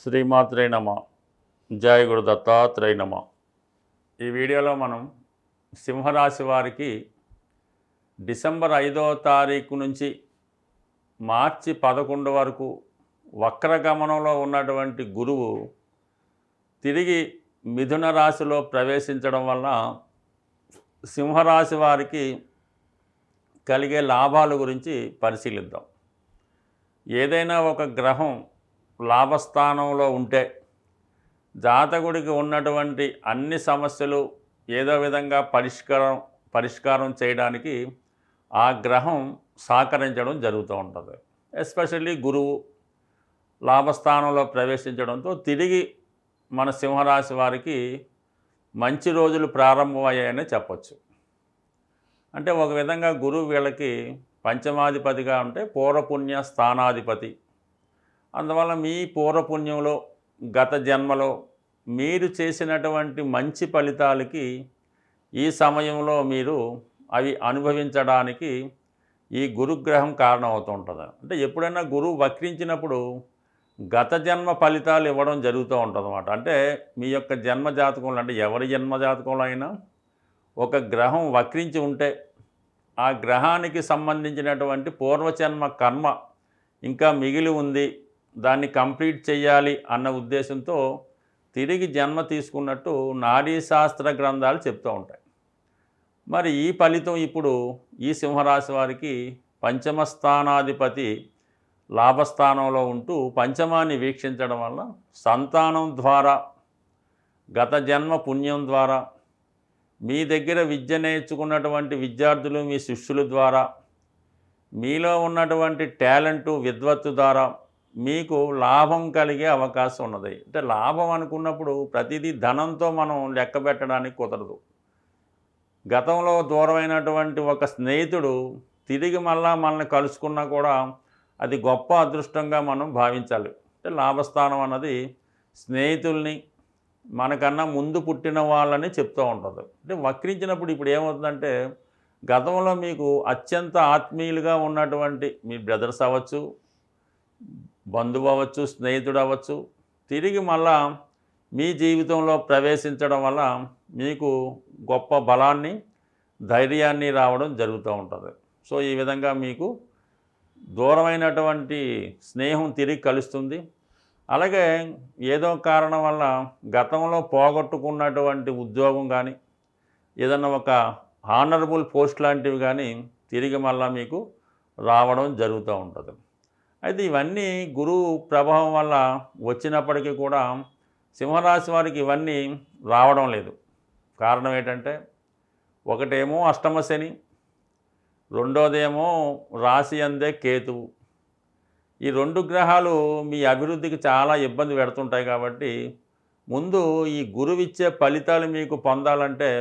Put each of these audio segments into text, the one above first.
శ్రీమాత్రే నమ. జయ గురు దత్తాత్రేయ నమ. ఈ వీడియోలో మనం సింహరాశి వారికి డిసెంబర్ 5వ తారీఖు నుంచి మార్చి 11 వరకు వక్రగమనంలో ఉన్నటువంటి గురువు తిరిగి మిథున రాశిలో ప్రవేశించడం వలన సింహరాశి వారికి కలిగే లాభాల గురించి పరిశీలిద్దాం. ఏదైనా ఒక గ్రహం లాభస్థానంలో ఉంటే జాతకుడికి ఉన్నటువంటి అన్ని సమస్యలు ఏదో విధంగా పరిష్కారం చేయడానికి ఆ గ్రహం సహకరించడం జరుగుతూ ఉంటుంది. ఎస్పెషల్లీ గురువు లాభస్థానంలో ప్రవేశించడంతో తిరిగి మన సింహరాశి వారికి మంచి రోజులు ప్రారంభమయ్యాయని చెప్పచ్చు. అంటే ఒక విధంగా గురువు వీళ్ళకి పంచమాధిపతిగా ఉంటే పూర్వపుణ్య స్థానాధిపతి. అందువల్ల మీ పూర్వపుణ్యంలో గత జన్మలో మీరు చేసినటువంటి మంచి ఫలితాలకి ఈ సమయంలో మీరు అవి అనుభవించడానికి ఈ గురుగ్రహం కారణమవుతూ ఉంటుంది. అంటే ఎప్పుడైనా గురువు వక్రించినప్పుడు గత జన్మ ఫలితాలు ఇవ్వడం జరుగుతూ ఉంటుంది అన్నమాట. అంటే మీ యొక్క జన్మ జాతకంలో, అంటే ఎవరి జన్మ జాతకంలో అయినా ఒక గ్రహం వక్రించి ఉంటే ఆ గ్రహానికి సంబంధించినటువంటి పూర్వజన్మ కర్మ ఇంకా మిగిలి ఉంది, దాన్ని కంప్లీట్ చేయాలి అన్న ఉద్దేశంతో తిరిగి జన్మ తీసుకున్నట్టు నాడీ శాస్త్ర గ్రంథాలు చెప్తూ ఉంటాయి. మరి ఈ ఫలితం ఇప్పుడు ఈ సింహరాశి వారికి పంచమ స్థానాధిపతి లాభస్థానంలో ఉంటూ పంచమాన్ని వీక్షించడం వల్ల సంతానం ద్వారా, గత జన్మ పుణ్యం ద్వారా, మీ దగ్గర విద్య నేర్చుకున్నటువంటి విద్యార్థులు మీ శిష్యుల ద్వారా, మీలో ఉన్నటువంటి టాలెంటు విద్వత్తు ద్వారా మీకు లాభం కలిగే అవకాశం ఉన్నది. అంటే లాభం అనుకున్నప్పుడు ప్రతిదీ ధనంతో మనం లెక్క పెట్టడానికి కుదరదు. గతంలో దూరమైనటువంటి ఒక స్నేహితుడు తిరిగి మనల్ని కలుసుకున్నా కూడా అది గొప్ప అదృష్టంగా మనం భావించాలి. అంటే లాభస్థానం అన్నది స్నేహితుల్ని, మనకన్నా ముందు పుట్టిన వాళ్ళని చెప్తూ ఉంటుంది. అంటే వక్రించినప్పుడు ఇప్పుడు ఏమవుతుందంటే గతంలో మీకు అత్యంత ఆత్మీయులుగా ఉన్నటువంటి మీ బ్రదర్స్ అవ్వచ్చు, బంధువు అవ్వచ్చు, స్నేహితుడు అవ్వచ్చు, తిరిగి మళ్ళా మీ జీవితంలో ప్రవేశించడం వల్ల మీకు గొప్ప బలాన్ని, ధైర్యాన్ని రావడం జరుగుతూ ఉంటుంది. సో ఈ విధంగా మీకు దూరమైనటువంటి స్నేహం తిరిగి కలుస్తుంది. అలాగే ఏదో కారణం వల్ల గతంలో పోగొట్టుకున్నటువంటి ఉద్యోగం కానీ, ఏదన్నా ఒక హానరబుల్ పోస్ట్ లాంటివి కానీ తిరిగి మళ్ళీ మీకు రావడం జరుగుతూ ఉంటుంది. అయితే ఇవన్నీ గురువు ప్రభావం వల్ల వచ్చినప్పటికీ కూడా సింహరాశి వారికి ఇవన్నీ రావడం లేదు. కారణం ఏంటంటే ఒకటేమో అష్టమ శని, రెండోదేమో రాశి అందే కేతువు. ఈ రెండు గ్రహాలు మీ అభివృద్ధికి చాలా ఇబ్బంది పెడుతుంటాయి. కాబట్టి ముందు ఈ గురువిచ్చే ఫలితాలు మీకు పొందాలంటే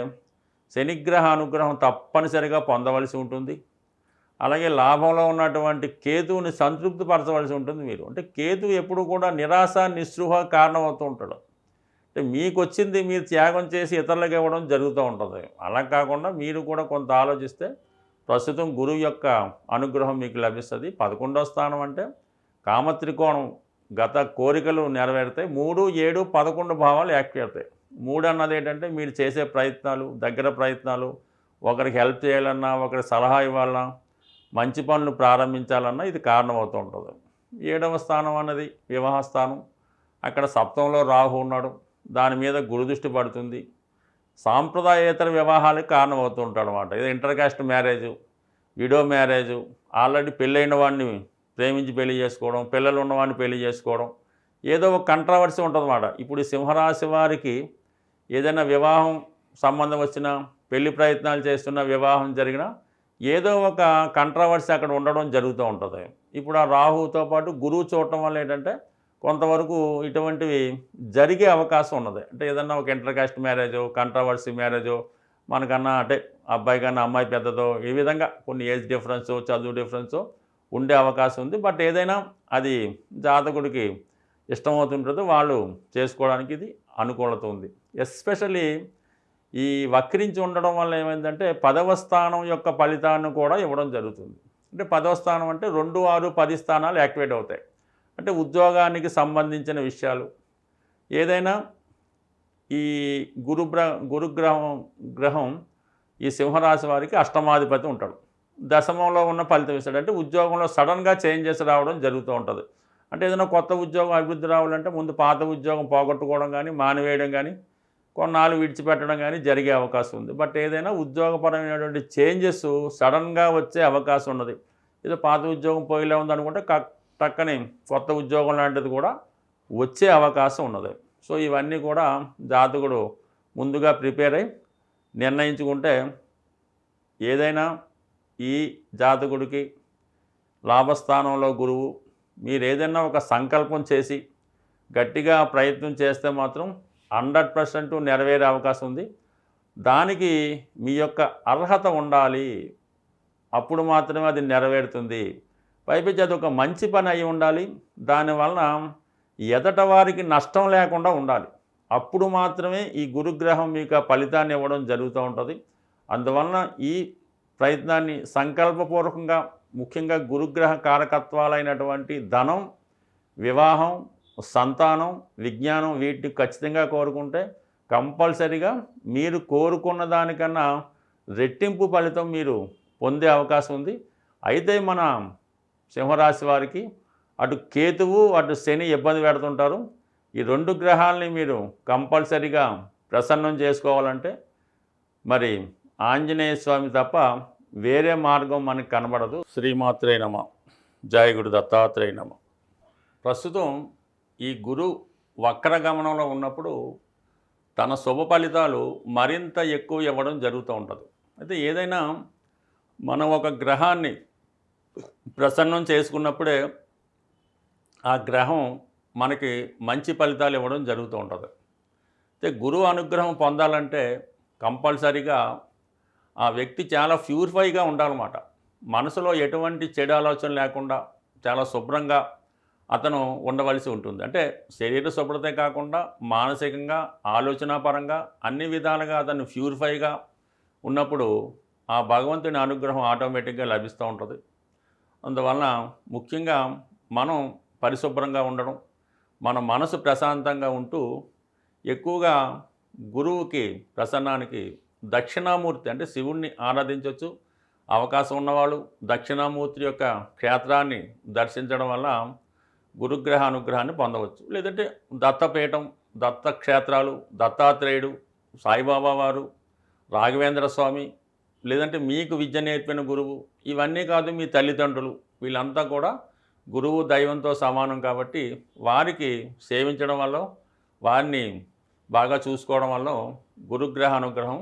శనిగ్రహ అనుగ్రహం తప్పనిసరిగా పొందవలసి ఉంటుంది. అలాగే లాభంలో ఉన్నటువంటి కేతువుని సంతృప్తిపరచవలసి ఉంటుంది మీరు. అంటే కేతువు ఎప్పుడు కూడా నిరాశ నిస్పృహ కారణమవుతూ ఉంటాడు. అంటే మీకు వచ్చింది మీరు త్యాగం చేసి ఇతరులకు ఇవ్వడం జరుగుతూ ఉంటుంది. అలా కాకుండా మీరు కూడా కొంత ఆలోచిస్తే ప్రస్తుతం గురువు యొక్క అనుగ్రహం మీకు లభిస్తుంది. 11వ స్థానం అంటే కామత్రికోణం, గత కోరికలు నెరవేరుతాయి. 3, 7, 11 భావాలు యాక్టివ్ అవుతాయి. 3 అన్నది ఏంటంటే మీరు చేసే ప్రయత్నాలు, దగ్గర ప్రయత్నాలు, ఒకరికి హెల్ప్ చేయాలన్నా, ఒకరికి సలహా ఇవ్వాలన్నా, మంచి పనులు ప్రారంభించాలన్నా ఇది కారణమవుతూ ఉంటుంది. 7వ స్థానం అన్నది వివాహ స్థానం. అక్కడ సప్తమంలో రాహు ఉన్నాడు, దాని మీద గురుదృష్టి పడుతుంది. సాంప్రదాయేతర వివాహాలకు కారణమవుతూ ఉంటాడు అన్నమాట. ఇది inter caste marriage, widow marriage, already పెళ్ళైన వాడిని ప్రేమించి పెళ్లి చేసుకోవడం, పిల్లలు ఉన్నవాడిని పెళ్లి చేసుకోవడం, ఏదో ఒక కంట్రవర్సీ ఉంటుందన్నమాట. ఇప్పుడు ఈ సింహరాశి వారికి ఏదైనా వివాహం సంబంధం వచ్చినా, పెళ్లి ప్రయత్నాలు చేస్తున్న వివాహం జరిగినా ఏదో ఒక కంట్రవర్సీ అక్కడ ఉండడం జరుగుతూ ఉంటుంది. ఇప్పుడు ఆ రాహుతో పాటు గురువు చూడటం వల్ల ఏంటంటే కొంతవరకు ఇటువంటివి జరిగే అవకాశం ఉన్నది. అంటే ఏదన్నా ఒక ఇంటర్ కాస్ట్ మ్యారేజో, కంట్రవర్సీ మ్యారేజో, మనకన్నా అంటే అబ్బాయి కన్నా అమ్మాయి పెద్దదో, ఈ విధంగా కొన్ని ఏజ్ డిఫరెన్సో, చదువు డిఫరెన్సో ఉండే అవకాశం ఉంది. బట్ ఏదైనా అది జాతకుడికి ఇష్టమవుతుంటుందో వాళ్ళు చేసుకోవడానికి ఇది అనుకూలత ఉంది. ఎస్పెషల్లీ ఈ వక్రించి ఉండడం వల్ల ఏమైందంటే 10వ స్థానం యొక్క ఫలితాన్ని కూడా ఇవ్వడం జరుగుతుంది. అంటే 10వ స్థానం అంటే 2, 6, 10 స్థానాలు యాక్టివేట్ అవుతాయి. అంటే ఉద్యోగానికి సంబంధించిన విషయాలు ఏదైనా ఈ గురుగ్రహం ఈ సింహరాశి వారికి అష్టమాధిపతి ఉంటాడు. దశమంలో ఉన్న ఫలితం ఇస్తాడు. అంటే ఉద్యోగంలో సడన్గా చేంజెస్ రావడం జరుగుతూ ఉంటుంది. అంటే ఏదైనా కొత్త ఉద్యోగం అభివృద్ధి రావాలంటే ముందు పాత ఉద్యోగం పోగొట్టుకోవడం కానీ, మానివేయడం కానీ, కొన్నాళ్ళు విడిచిపెట్టడం కానీ జరిగే అవకాశం ఉంది. బట్ ఏదైనా ఉద్యోగపరమైనటువంటి చేంజెస్ సడన్గా వచ్చే అవకాశం ఉన్నది. ఏదో పాత ఉద్యోగం పోయిలే ఉందనుకుంటే టక్కని కొత్త ఉద్యోగం లాంటిది కూడా వచ్చే అవకాశం ఉన్నది. సో ఇవన్నీ కూడా జాతకుడు ముందుగా ప్రిపేర్ అయ్యి నిర్ణయించుకుంటే ఏదైనా ఈ జాతకుడికి లాభస్థానంలో గురువు మీరు ఏదైనా ఒక సంకల్పం చేసి గట్టిగా ప్రయత్నం చేస్తే మాత్రం 100% నెరవేరే అవకాశం ఉంది. దానికి మీ యొక్క అర్హత ఉండాలి, అప్పుడు మాత్రమే అది నెరవేరుతుంది. పైపించి అది ఒక మంచి పని అయి ఉండాలి, దానివలన ఎదట వారికి నష్టం లేకుండా ఉండాలి. అప్పుడు మాత్రమే ఈ గురుగ్రహం మీకు ఆ ఫలితాన్ని ఇవ్వడం జరుగుతూ ఉంటుంది. అందువలన ఈ ప్రయత్నాన్ని సంకల్పపూర్వకంగా ముఖ్యంగా గురుగ్రహ కారకత్వాలైనటువంటి ధనం, వివాహం, సంతానం, విజ్ఞానం వీటిని ఖచ్చితంగా కోరుకుంటే కంపల్సరీగా మీరు కోరుకున్న దానికన్నా రెట్టింపు ఫలితం మీరు పొందే అవకాశం ఉంది. అయితే మన సింహరాశి వారికి అటు కేతువు అటు శని ఇబ్బంది పెడుతుంటారు. ఈ 2 గ్రహాలని మీరు కంపల్సరీగా ప్రసన్నం చేసుకోవాలంటే మరి ఆంజనేయ స్వామి తప్ప వేరే మార్గం మనకు కనబడదు. శ్రీమాత్రే నమః. జయ గురు దత్తాత్రేయ నమః. ప్రస్తుతం ఈ గురు వక్రగమనంలో ఉన్నప్పుడు తన శుభ ఫలితాలు మరింత ఎక్కువ ఇవ్వడం జరుగుతూ ఉంటుంది. అయితే ఏదైనా మనం ఒక గ్రహాన్ని ప్రసన్నం చేసుకున్నప్పుడే ఆ గ్రహం మనకి మంచి ఫలితాలు ఇవ్వడం జరుగుతూ ఉంటుంది. అయితే గురువు అనుగ్రహం పొందాలంటే కంపల్సరీగా ఆ వ్యక్తి చాలా ప్యూరిఫైగా ఉండాలన్నమాట. మనసులో ఎటువంటి చెడు ఆలోచన లేకుండా చాలా శుభ్రంగా అతను ఉండవలసి ఉంటుంది. అంటే శరీర శుభ్రతే కాకుండా మానసికంగా, ఆలోచనాపరంగా అన్ని విధాలుగా అతను ప్యూరిఫైగా ఉన్నప్పుడు ఆ భగవంతుని అనుగ్రహం ఆటోమేటిక్గా లభిస్తూ ఉంటుంది. అందువలన ముఖ్యంగా మనం పరిశుభ్రంగా ఉండడం, మన మనసు ప్రశాంతంగా ఉంటూ ఎక్కువగా గురువుకి ప్రసన్నానికి దక్షిణామూర్తి అంటే శివుణ్ణి ఆరాధించవచ్చు. అవకాశం ఉన్నవాళ్ళు దక్షిణామూర్తి యొక్క క్షేత్రాన్ని దర్శించడం వల్ల గురుగ్రహ అనుగ్రహాన్ని పొందవచ్చు. లేదంటే దత్తపీఠం, దత్తక్షేత్రాలు, దత్తాత్రేయుడు, సాయిబాబా వారు, రాఘవేంద్ర స్వామి, లేదంటే మీకు విద్య నేర్పిన గురువు, ఇవన్నీ కాదు మీ తల్లిదండ్రులు, వీళ్ళంతా కూడా గురువు దైవంతో సమానం. కాబట్టి వారికి సేవించడం వల్ల, వారిని బాగా చూసుకోవడం వల్ల గురుగ్రహ అనుగ్రహం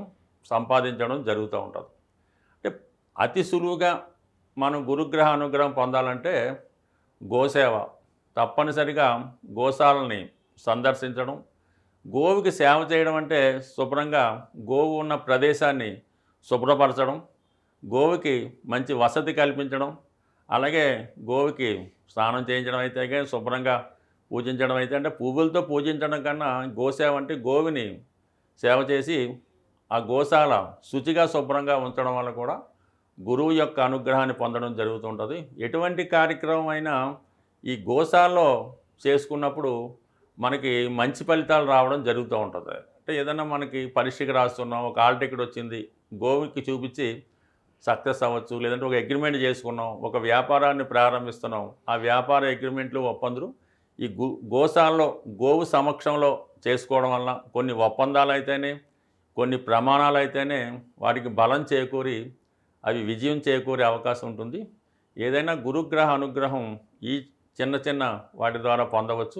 సంపాదించడం జరుగుతూ ఉంటుంది. అంటే అతి సులువుగా మనం గురుగ్రహ అనుగ్రహం పొందాలంటే గోసేవ, తప్పనిసరిగా గోశాలని సందర్శించడం, గోవుకి సేవ చేయడం అంటే శుభ్రంగా గోవు ఉన్న ప్రదేశాన్ని శుభ్రపరచడం, గోవుకి మంచి వసతి కల్పించడం, అలాగే గోవుకి స్నానం చేయించడం అయితే కానీ శుభ్రంగా పూజించడం అయితే, అంటే పువ్వులతో పూజించడం కన్నా గోసేవ అంటే గోవుని సేవ చేసి ఆ గోశాల శుచిగా శుభ్రంగా ఉంచడం వల్ల కూడా గురువు యొక్క అనుగ్రహాన్ని పొందడం జరుగుతుంటుంది. ఎటువంటి కార్యక్రమం అయినా ఈ గోశాలలో చేసుకున్నప్పుడు మనకి మంచి ఫలితాలు రావడం జరుగుతూ ఉంటుంది. అంటే ఏదైనా మనకి పరీక్షకి రాస్తున్నాం, ఒక హాల్ టికెట్ వచ్చింది, గోవుకి చూపించి సక్సెస్ అవ్వచ్చు. లేదంటే ఒక అగ్రిమెంట్ చేసుకున్నాం, ఒక వ్యాపారాన్ని ప్రారంభిస్తున్నాం, ఆ వ్యాపార అగ్రిమెంట్లు ఒప్పందులు ఈ గోశాలలో గోవు సమక్షంలో చేసుకోవడం వల్ల కొన్ని ఒప్పందాలు అయితేనే, కొన్ని ప్రమాణాలు అయితేనే వాటికి బలం చేకూరి అవి విజయం చేకూరే అవకాశం ఉంటుంది. ఏదైనా గురుగ్రహ అనుగ్రహం ఈ చిన్న చిన్న వాటి ద్వారా పొందవచ్చు.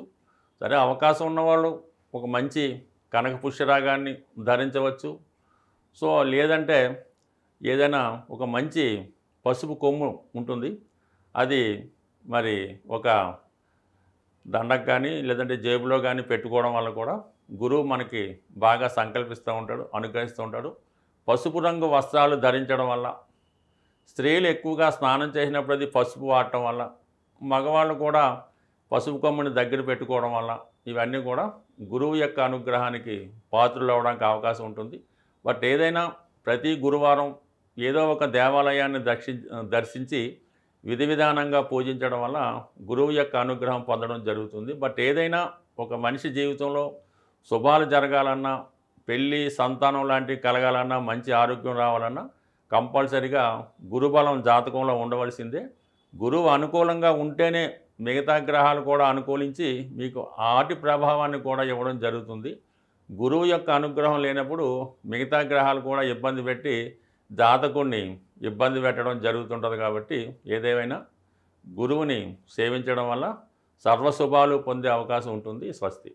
సరే, అవకాశం ఉన్నవాళ్ళు ఒక మంచి కనక పుష్యరాగాన్ని ధరించవచ్చు. సో లేదంటే ఏదైనా ఒక మంచి పసుపు కొమ్ము ఉంటుంది, అది మరి ఒక దండకు కానీ లేదంటే జేబులో కానీ పెట్టుకోవడం వల్ల కూడా గురువు మనకి బాగా సంకల్పిస్తూ ఉంటాడు, అనుగ్రహిస్తూ ఉంటాడు. పసుపు రంగు వస్త్రాలు ధరించడం వల్ల, స్త్రీలు ఎక్కువగా స్నానం చేసినప్పుడు అది పసుపు వాడటం వల్ల, మగవాళ్ళు కూడా పసుపు కొమ్ముని దగ్గర పెట్టుకోవడం వల్ల ఇవన్నీ కూడా గురువు యొక్క అనుగ్రహానికి పాత్రలు అవ్వడానికి అవకాశం ఉంటుంది. బట్ ఏదైనా ప్రతి గురువారం ఏదో ఒక దేవాలయాన్ని దర్శించి విధి విధానంగా పూజించడం వల్ల గురువు యొక్క అనుగ్రహం పొందడం జరుగుతుంది. బట్ ఏదైనా ఒక మనిషి జీవితంలో శుభాలు జరగాలన్నా, పెళ్ళి, సంతానం లాంటివి కలగాలన్నా, మంచి ఆరోగ్యం రావాలన్నా కంపల్సరిగా గురుబలం జాతకంలో ఉండవలసిందే. గురువు అనుకూలంగా ఉంటేనే మిగతా గ్రహాలు కూడా అనుకూలించి మీకు ఆటి ప్రభావాన్ని కూడా ఇవ్వడం జరుగుతుంది. గురువు యొక్క అనుగ్రహం లేనప్పుడు మిగతా గ్రహాలు కూడా ఇబ్బంది పెట్టి జాతకుడిని ఇబ్బంది పెట్టడం జరుగుతుంటుంది. కాబట్టి ఏదేమైనా గురువుని సేవించడం వల్ల సర్వశుభాలు పొందే అవకాశం ఉంటుంది. స్వస్తి.